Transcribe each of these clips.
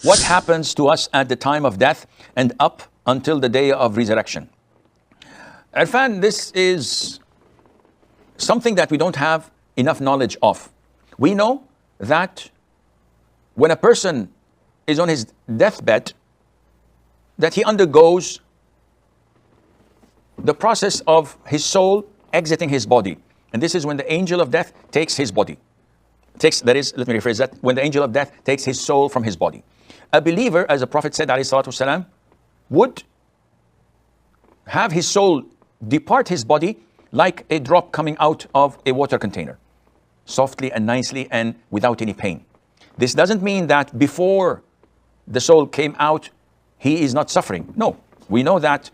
what happens to us at the time of death and up until the day of resurrection. Irfan, this is something that we don't have enough knowledge of. We know that when a person is on his deathbed, that he undergoes the process of his soul exiting his body. And this is when the angel of death takes his body. Let me rephrase that. When the angel of death takes his soul from his body. A believer, as the Prophet said, ﷺ, would have his soul depart his body like a drop coming out of a water container, softly and nicely and without any pain. This doesn't mean that before the soul came out, he is not suffering. No, we know that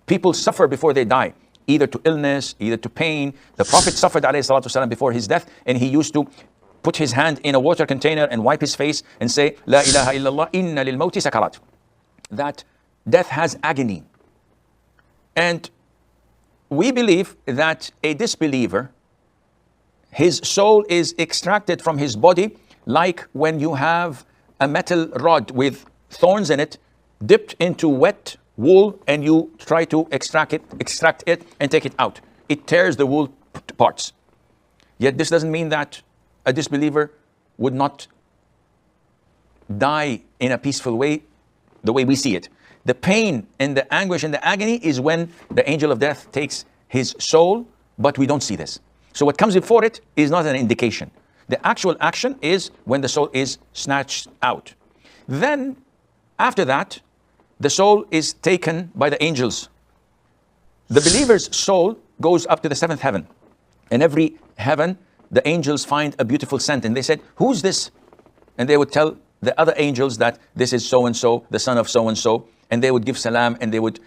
people suffer before they die, either to illness, either to pain. The Prophet suffered ﷺ before his death, and he used to put his hand in a water container and wipe his face and say, La ilaha illallah, inna lil mawti sakarat. That death has agony. And we believe that a disbeliever, his soul is extracted from his body like when you have a metal rod with thorns in it, dipped into wet wool, and you try to extract it and take it out. It tears the wool to parts. Yet this doesn't mean that a disbeliever would not die in a peaceful way, the way we see it. The pain and the anguish and the agony is when the angel of death takes his soul, but we don't see this. So what comes before it is not an indication. The actual action is when the soul is snatched out. Then, after that, the soul is taken by the angels. The believer's soul goes up to the seventh heaven. In every heaven, the angels find a beautiful scent, and they said, who's this? And they would tell the other angels that this is so-and-so, the son of so-and-so, and they would give salam, and they would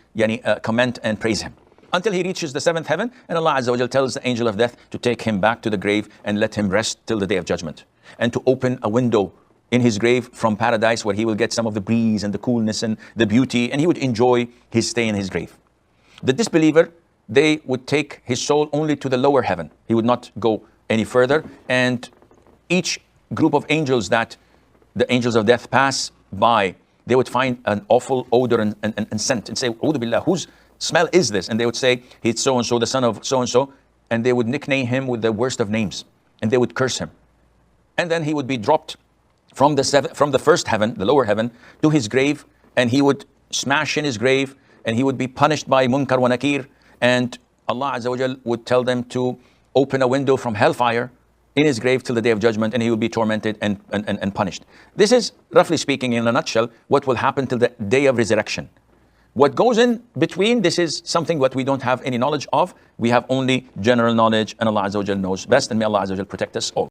comment and praise him. Until he reaches the seventh heaven, and Allah Azza wa Jal tells the angel of death to take him back to the grave and let him rest till the day of judgment, and to open a window in his grave from paradise where he will get some of the breeze and the coolness and the beauty, and he would enjoy his stay in his grave. The disbeliever, they would take his soul only to the lower heaven. He would not go any further, and each group of angels that the angels of death pass by, they would find an awful odor and scent and say, A'udhu billah, whose smell is this? And they would say, he's so-and-so, the son of so-and-so, and they would nickname him with the worst of names, and they would curse him. And then he would be dropped from the first heaven, the lower heaven, to his grave, and he would smash in his grave, and he would be punished by Munkar wa Nakir, and Allah Azza wa Jal would tell them to open a window from hellfire in his grave till the day of judgment, and he will be tormented and punished. This is, roughly speaking, in a nutshell, what will happen till the day of resurrection. What goes in between, this is something what we don't have any knowledge of. We have only general knowledge, and Allah Azza wa Jal knows best, and may Allah Azza wa Jal protect us all.